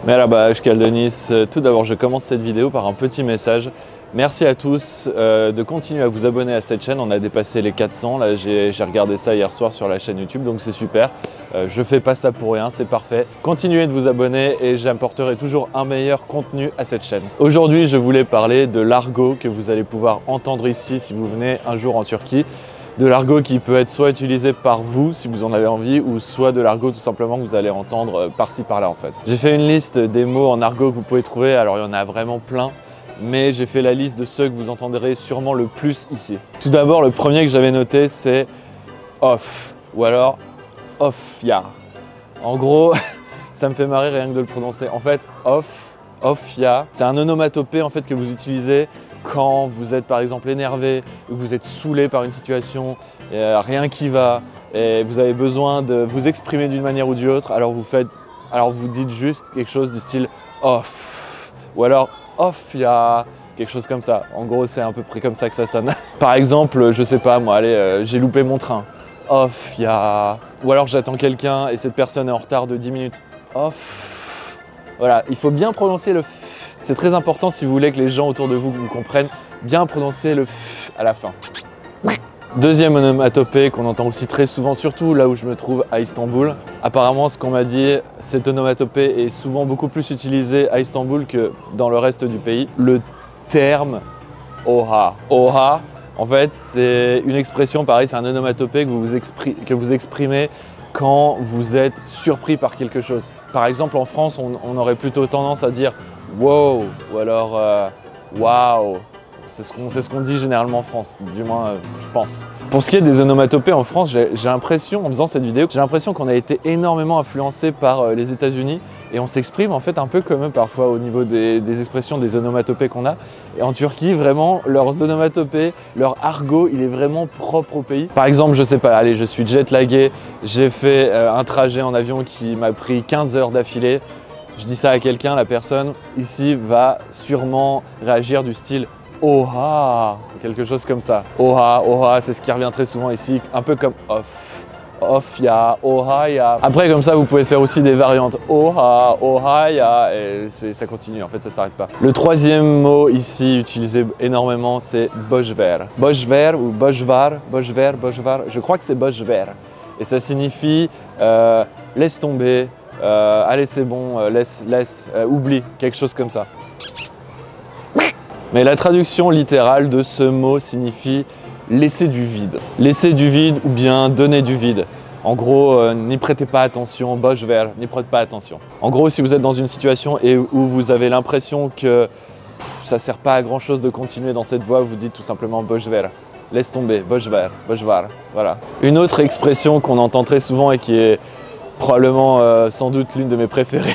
Merhaba, je suis Denis. Tout d'abord, je commence cette vidéo par un petit message. Merci à tous de continuer à vous abonner à cette chaîne. On a dépassé les 400. Là, j'ai regardé ça hier soir sur la chaîne YouTube, donc c'est super. Je fais pas ça pour rien, c'est parfait. Continuez de vous abonner et j'apporterai toujours un meilleur contenu à cette chaîne. Aujourd'hui, je voulais parler de l'argot que vous allez pouvoir entendre ici si vous venez un jour en Turquie. De l'argot qui peut être soit utilisé par vous si vous en avez envie, ou soit de l'argot tout simplement que vous allez entendre par-ci par-là en fait. J'ai fait une liste des mots en argot que vous pouvez trouver, alors il y en a vraiment plein. Mais j'ai fait la liste de ceux que vous entendrez sûrement le plus ici. Tout d'abord, le premier que j'avais noté, c'est off, ou alors offia. En gros, ça me fait marrer rien que de le prononcer. En fait, offia, c'est un onomatopée en fait que vous utilisez quand vous êtes par exemple énervé ou que vous êtes saoulé par une situation, rien qui va, et vous avez besoin de vous exprimer d'une manière ou d'une autre, alors vous dites juste quelque chose du style off, ou alors offia, quelque chose comme ça. En gros, c'est à peu près comme ça que ça sonne. Par exemple, je sais pas moi, allez, j'ai loupé mon train. Offia. Ou alors j'attends quelqu'un et cette personne est en retard de 10 minutes. Off. Voilà, il faut bien prononcer le f. C'est très important si vous voulez que les gens autour de vous vous comprennent, bien prononcer le f à la fin. Deuxième onomatopée qu'on entend aussi très souvent, surtout là où je me trouve à Istanbul. Apparemment, ce qu'on m'a dit, cette onomatopée est souvent beaucoup plus utilisée à Istanbul que dans le reste du pays. Le terme oha. Oha, en fait, c'est une expression, pareil, c'est un onomatopée que vous exprimez quand vous êtes surpris par quelque chose. Par exemple, en France, on aurait plutôt tendance à dire wow ou alors wow. C'est ce qu'on dit généralement en France, du moins je pense. Pour ce qui est des onomatopées en France, j'ai l'impression, en faisant cette vidéo, j'ai l'impression qu'on a été énormément influencé par les États-Unis et on s'exprime en fait un peu comme eux parfois au niveau des expressions, des onomatopées qu'on a. Et en Turquie, vraiment, leurs onomatopées, leur argot, il est vraiment propre au pays. Par exemple, je sais pas, allez, je suis jet-lagué, j'ai fait un trajet en avion qui m'a pris 15 heures d'affilée. Je dis ça à quelqu'un, la personne ici va sûrement réagir du style oha, quelque chose comme ça. Oha, oha, c'est ce qui revient très souvent ici, un peu comme off. Offia, ohaya. Après, comme ça, vous pouvez faire aussi des variantes. Oha, ohaya, et ça continue, en fait, ça s'arrête pas. Le troisième mot ici utilisé énormément, c'est bojver. Bojver ou bojvar, bojver, bojvar, je crois que c'est bojver. Et ça signifie laisse tomber, allez, c'est bon, oublie, quelque chose comme ça. Mais la traduction littérale de ce mot signifie laisser du vide. Laisser du vide ou bien donner du vide. En gros, n'y prêtez pas attention, bojver, n'y prêtez pas attention. En gros, si vous êtes dans une situation où vous avez l'impression que ça ne sert pas à grand chose de continuer dans cette voie, vous dites tout simplement bojver. Laisse tomber, bojver, bojvar, voilà. Une autre expression qu'on entend très souvent et qui est probablement sans doute l'une de mes préférées,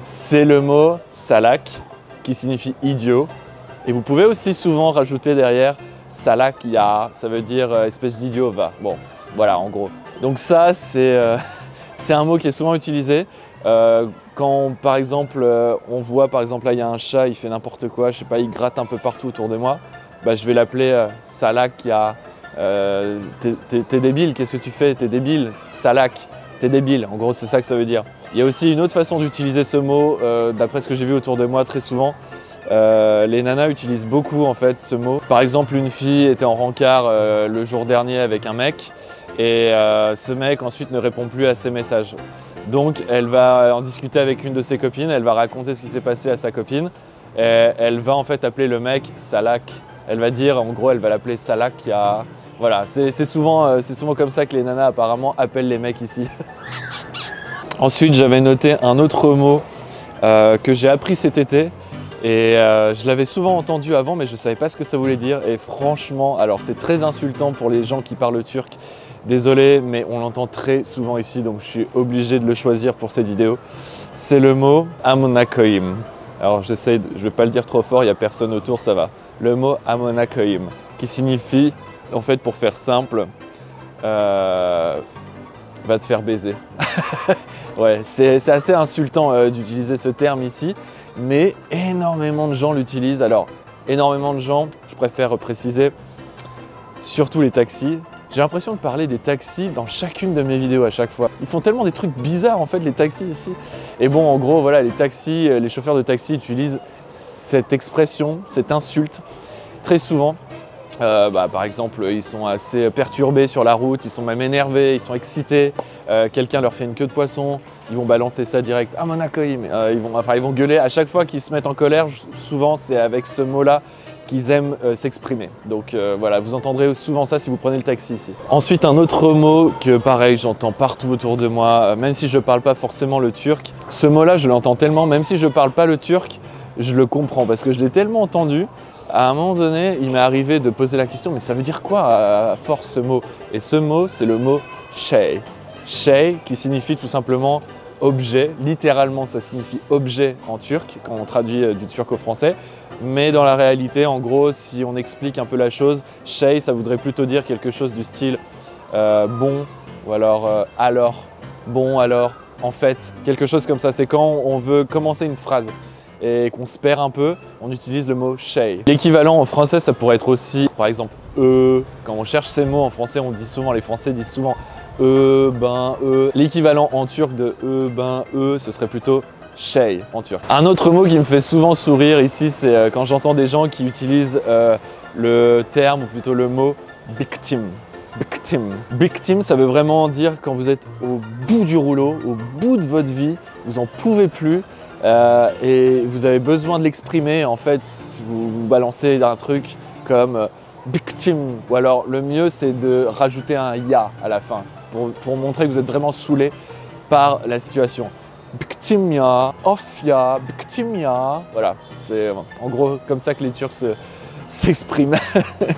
c'est le mot salak, qui signifie idiot. Et vous pouvez aussi souvent rajouter derrière salak ya, ça veut dire espèce d'idiot va. Bon, voilà en gros. Donc ça, c'est un mot qui est souvent utilisé. Quand par exemple, on voit par exemple là il y a un chat, il fait n'importe quoi, je sais pas, il gratte un peu partout autour de moi, bah, je vais l'appeler salak ya. T'es débile, qu'est-ce que tu fais? T'es débile, salak. T'es débile, en gros c'est ça que ça veut dire. Il y a aussi une autre façon d'utiliser ce mot, d'après ce que j'ai vu autour de moi très souvent. Les nanas utilisent beaucoup en fait ce mot. Par exemple, une fille était en rencard le jour dernier avec un mec et ce mec ensuite ne répond plus à ses messages. Donc elle va en discuter avec une de ses copines, elle va raconter ce qui s'est passé à sa copine et elle va en fait appeler le mec Salak. Elle va dire, en gros elle va l'appeler Salak. Voilà, c'est souvent comme ça que les nanas apparemment appellent les mecs ici. Ensuite, j'avais noté un autre mot que j'ai appris cet été et je l'avais souvent entendu avant mais je ne savais pas ce que ça voulait dire et franchement, alors c'est très insultant pour les gens qui parlent turc. Désolé, mais on l'entend très souvent ici donc je suis obligé de le choisir pour cette vidéo. C'est le mot amonakoim. Alors je ne vais pas le dire trop fort, il n'y a personne autour, ça va. Le mot amonakoim qui signifie, en fait pour faire simple, va te faire baiser. Ouais, c'est assez insultant d'utiliser ce terme ici, mais énormément de gens l'utilisent. Alors, énormément de gens, je préfère préciser, surtout les taxis. J'ai l'impression de parler des taxis dans chacune de mes vidéos à chaque fois. Ils font tellement des trucs bizarres en fait les taxis ici. Et bon en gros voilà les taxis, les chauffeurs de taxi utilisent cette expression, cette insulte très souvent. Par exemple ils sont assez perturbés sur la route, ils sont même énervés, ils sont excités, quelqu'un leur fait une queue de poisson, ils vont balancer ça direct à Monacoim, ils vont gueuler. À chaque fois qu'ils se mettent en colère, souvent c'est avec ce mot-là qu'ils aiment s'exprimer. Donc voilà, vous entendrez souvent ça si vous prenez le taxi ici. Ensuite, un autre mot que pareil, j'entends partout autour de moi, même si je ne parle pas forcément le turc. Ce mot-là, je l'entends tellement, même si je ne parle pas le turc, je le comprends parce que je l'ai tellement entendu. À un moment donné, il m'est arrivé de poser la question, mais ça veut dire quoi à force ce mot? Et ce mot, c'est le mot shay. Shay qui signifie tout simplement objet, littéralement ça signifie objet en turc quand on traduit du turc au français, mais dans la réalité en gros si on explique un peu la chose, shay ça voudrait plutôt dire quelque chose du style bon ou alors alors, bon alors, en fait, quelque chose comme ça. C'est quand on veut commencer une phrase et qu'on se perd un peu, on utilise le mot shay. L'équivalent en français ça pourrait être aussi par exemple quand on cherche ces mots en français on dit souvent, les Français disent souvent L'équivalent en turc de ce serait plutôt shay en turc. Un autre mot qui me fait souvent sourire ici, c'est quand j'entends des gens qui utilisent le terme, ou plutôt le mot victim. Victim. Victim, ça veut vraiment dire quand vous êtes au bout du rouleau, au bout de votre vie, vous n'en pouvez plus et vous avez besoin de l'exprimer. En fait, vous balancez un truc comme victim, ou alors le mieux c'est de rajouter un ya à la fin pour montrer que vous êtes vraiment saoulé par la situation. Victimia, ofya, victimia, voilà, c'est en gros comme ça que les Turcs s'expriment.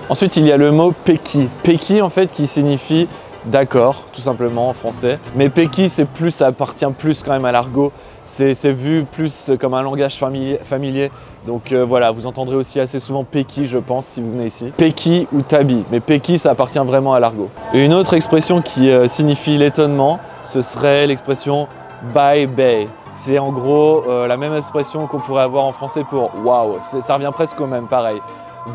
Ensuite il y a le mot peki. Peki en fait qui signifie d'accord, tout simplement en français. Mais peki c'est plus, ça appartient plus quand même à l'argot. C'est vu plus comme un langage familier. Donc voilà, vous entendrez aussi assez souvent peki, je pense, si vous venez ici. Peki ou tabi, mais peki, ça appartient vraiment à l'argot. Une autre expression qui signifie l'étonnement, ce serait l'expression bye bay. C'est en gros la même expression qu'on pourrait avoir en français pour waouh. Ça revient presque au même, pareil.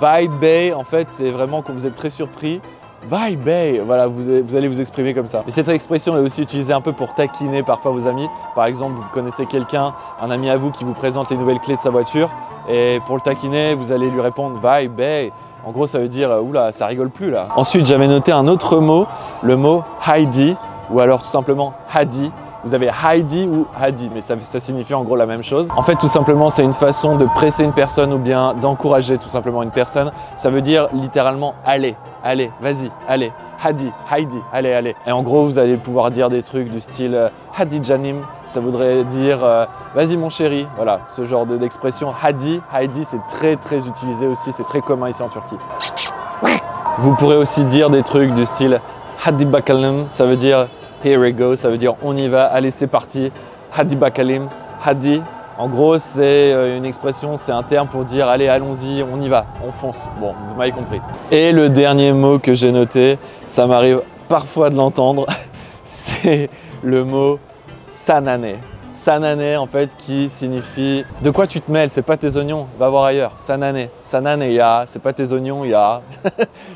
Bye bay, en fait, c'est vraiment quand vous êtes très surpris. Bye bay, voilà, vous allez vous exprimer comme ça. Et cette expression est aussi utilisée un peu pour taquiner parfois vos amis. Par exemple, vous connaissez quelqu'un, un ami à vous qui vous présente les nouvelles clés de sa voiture et pour le taquiner, vous allez lui répondre bye bay. En gros, ça veut dire oula, ça rigole plus là. Ensuite, j'avais noté un autre mot, le mot Heidi ou alors tout simplement Hadi. Vous avez Heidi ou Hadi, mais ça signifie en gros la même chose. En fait, tout simplement, c'est une façon de presser une personne ou bien d'encourager tout simplement une personne. Ça veut dire littéralement allez, allez, vas-y, allez, Hadi, Heidi, allez, allez. Et en gros, vous allez pouvoir dire des trucs du style Hadi Janim, ça voudrait dire vas-y mon chéri. Voilà, ce genre d'expression. Hadi, Heidi, c'est très utilisé aussi, c'est très commun ici en Turquie. Vous pourrez aussi dire des trucs du style Hadi bakalım, ça veut dire here we go, ça veut dire on y va, allez c'est parti. Hadi bakalim, Hadi. En gros, c'est une expression, c'est un terme pour dire allez, allons-y, on y va, on fonce. Bon, vous m'avez compris. Et le dernier mot que j'ai noté, ça m'arrive parfois de l'entendre, c'est le mot sanane. Sanane en fait qui signifie de quoi tu te mêles, c'est pas tes oignons, va voir ailleurs. Sanane, sanane ya, c'est pas tes oignons ya.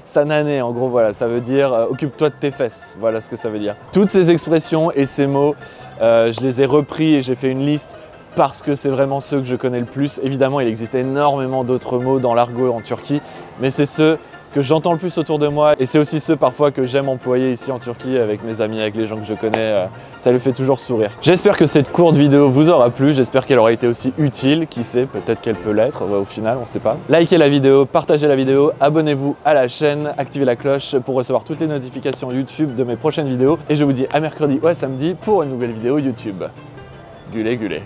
Sanane en gros voilà, ça veut dire occupe-toi de tes fesses, voilà ce que ça veut dire. Toutes ces expressions et ces mots, je les ai repris et j'ai fait une liste parce que c'est vraiment ceux que je connais le plus. Évidemment il existe énormément d'autres mots dans l'argot en Turquie, mais c'est ceux que j'entends le plus autour de moi et c'est aussi ceux parfois que j'aime employer ici en Turquie avec mes amis, avec les gens que je connais, ça me fait toujours sourire. J'espère que cette courte vidéo vous aura plu, j'espère qu'elle aura été aussi utile, qui sait, peut-être qu'elle peut l'être, au final on ne sait pas. Likez la vidéo, partagez la vidéo, abonnez-vous à la chaîne, activez la cloche pour recevoir toutes les notifications YouTube de mes prochaines vidéos et je vous dis à mercredi ou à samedi pour une nouvelle vidéo YouTube. Gulé gulé.